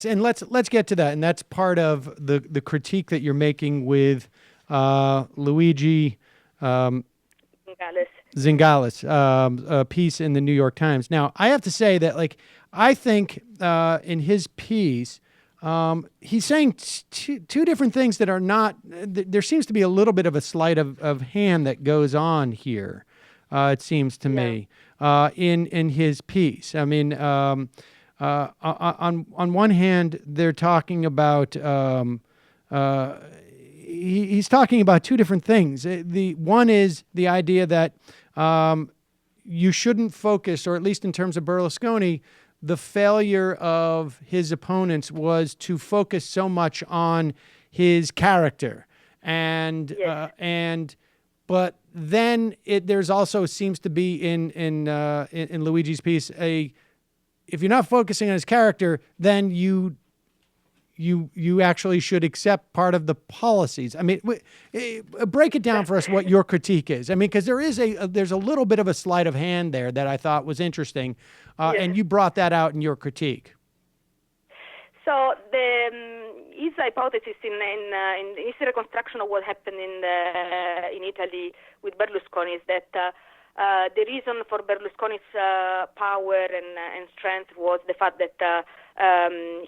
And let's get to that. And that's part of the critique that you're making with Luigi Zingales' piece in the New York Times. Now, I have to say that, like, I think in his piece, he's saying two different things that are not. There seems to be a little bit of a sleight of hand that goes on here. It seems to me in his piece. I mean, on one hand, they're talking about. He's talking about two different things. The one is the idea that you shouldn't focus, or at least in terms of Berlusconi, the failure of his opponents was to focus so much on his character, but then there's also seems to be in Luigi's piece if you're not focusing on his character, then you actually should accept part of the policies. I mean, break it down for us what your critique is. I mean, because there's a little bit of a sleight of hand there that I thought was interesting, and you brought that out in your critique. So his hypothesis in his reconstruction of what happened in Italy with Berlusconi is that the reason for Berlusconi's power and strength was the fact that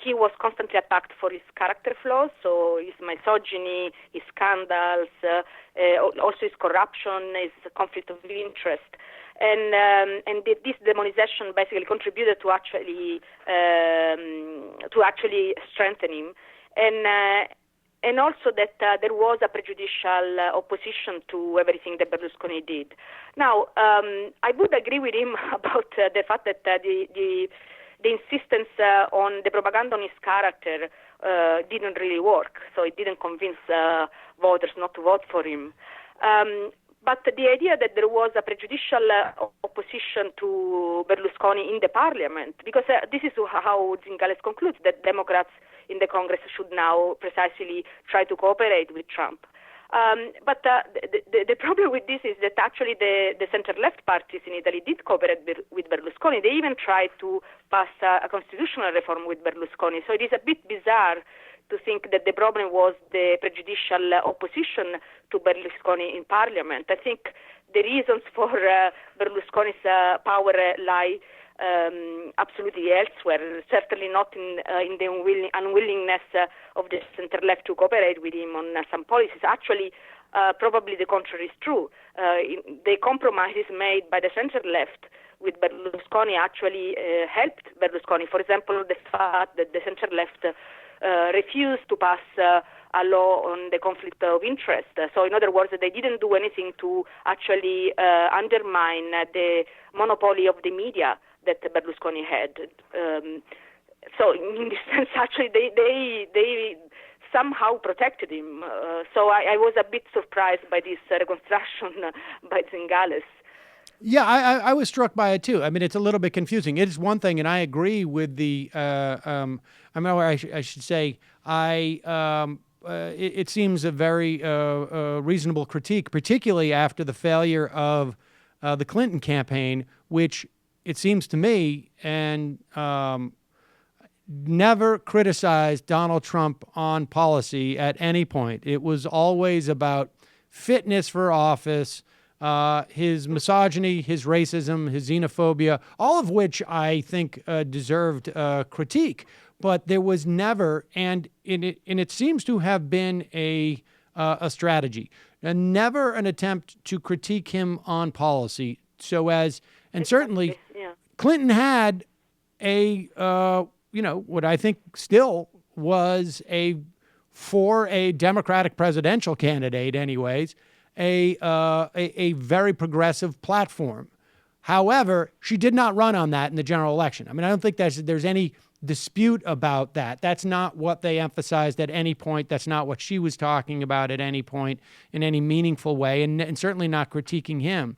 he was constantly attacked for his character flaws, so his misogyny, his scandals, also his corruption, his conflict of interest. And this demonization basically contributed to actually strengthen him, and also that there was a prejudicial opposition to everything that Berlusconi did. Now, I would agree with him about the fact that the insistence on the propaganda on his character didn't really work, so it didn't convince voters not to vote for him. But the idea that there was a prejudicial opposition to Berlusconi in the parliament, because this is how Zingales concludes, that Democrats in the Congress should now precisely try to cooperate with Trump. But the problem with this is that actually the center-left parties in Italy did cooperate with Berlusconi. They even tried to pass a constitutional reform with Berlusconi. So it is a bit bizarre to think that the problem was the prejudicial opposition to Berlusconi in parliament. I think the reasons for Berlusconi's power lie absolutely elsewhere, certainly not in the unwillingness of the center-left to cooperate with him on some policies. Actually, probably the contrary is true. The compromises made by the center-left with Berlusconi actually helped Berlusconi. For example, the fact that the center-left refused to pass a law on the conflict of interest. So in other words, they didn't do anything to actually undermine the monopoly of the media that Berlusconi had. So in this sense, actually, they somehow protected him. So I was a bit surprised by this reconstruction by Zingales. Yeah, I was struck by it too. I mean, it's a little bit confusing. It is one thing, and I agree with the. I should say it seems a very reasonable critique, particularly after the failure of the Clinton campaign, which it seems to me and never criticized Donald Trump on policy at any point. It was always about fitness for office. His misogyny, his racism, his xenophobia, all of which I think deserved critique, but there was never, and it seems to have been a strategy, and never an attempt to critique him on policy. So as, and certainly, Clinton had what I think still was for a Democratic presidential candidate, anyways. A very progressive platform. However, she did not run on that in the general election. I mean, I don't think there's any dispute about that. That's not what they emphasized at any point. That's not what she was talking about at any point in any meaningful way, and certainly not critiquing him.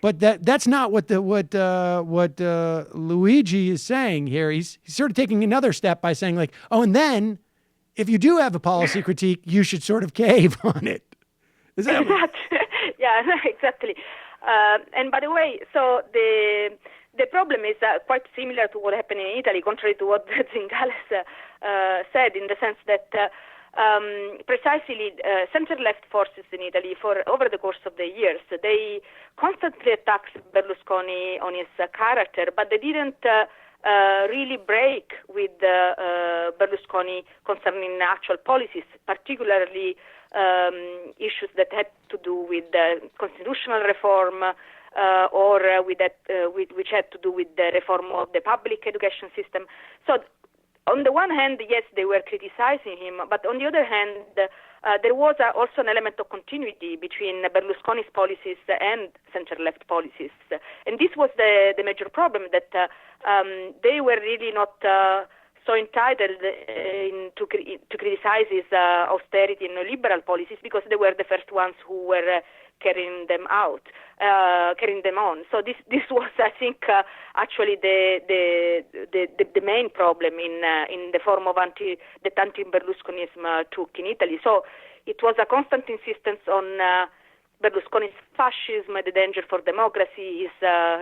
But that's not what Luigi is saying here. He's sort of taking another step by saying, like, oh, and then if you do have a policy critique, you should sort of cave on it. Is that yeah, exactly. And by the way, so the the problem is quite similar to what happened in Italy, contrary to what Zingales said, in the sense that precisely center-left forces in Italy, for over the course of the years, they constantly attacked Berlusconi on his character, but they didn't really break with Berlusconi concerning actual policies, particularly issues that had to do with constitutional reform, or which had to do with the reform of the public education system. So on the one hand, yes, they were criticizing him, but on the other hand, there was also an element of continuity between Berlusconi's policies and center-left policies. And this was the major problem, that they were really not so entitled to criticize his austerity and neoliberal policies, because they were the first ones who were carrying them on. So this was, I think, actually the main problem in the form of that anti-Berlusconism took in Italy. So it was a constant insistence on Berlusconi's fascism, the danger for democracy, his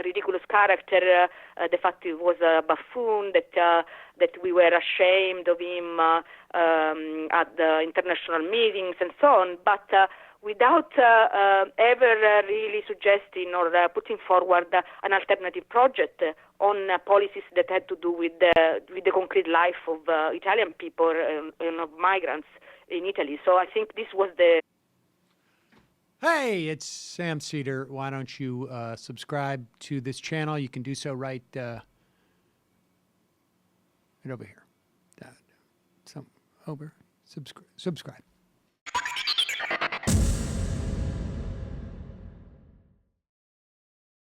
ridiculous character, the fact he was a buffoon, that we were ashamed of him at the international meetings and so on, but without ever really suggesting or putting forward an alternative project on policies that had to do with the concrete life of Italian people and of migrants in Italy. So I think this was the... Hey, it's Sam Seder. Why don't you subscribe to this channel? You can do so right over here. Subscribe.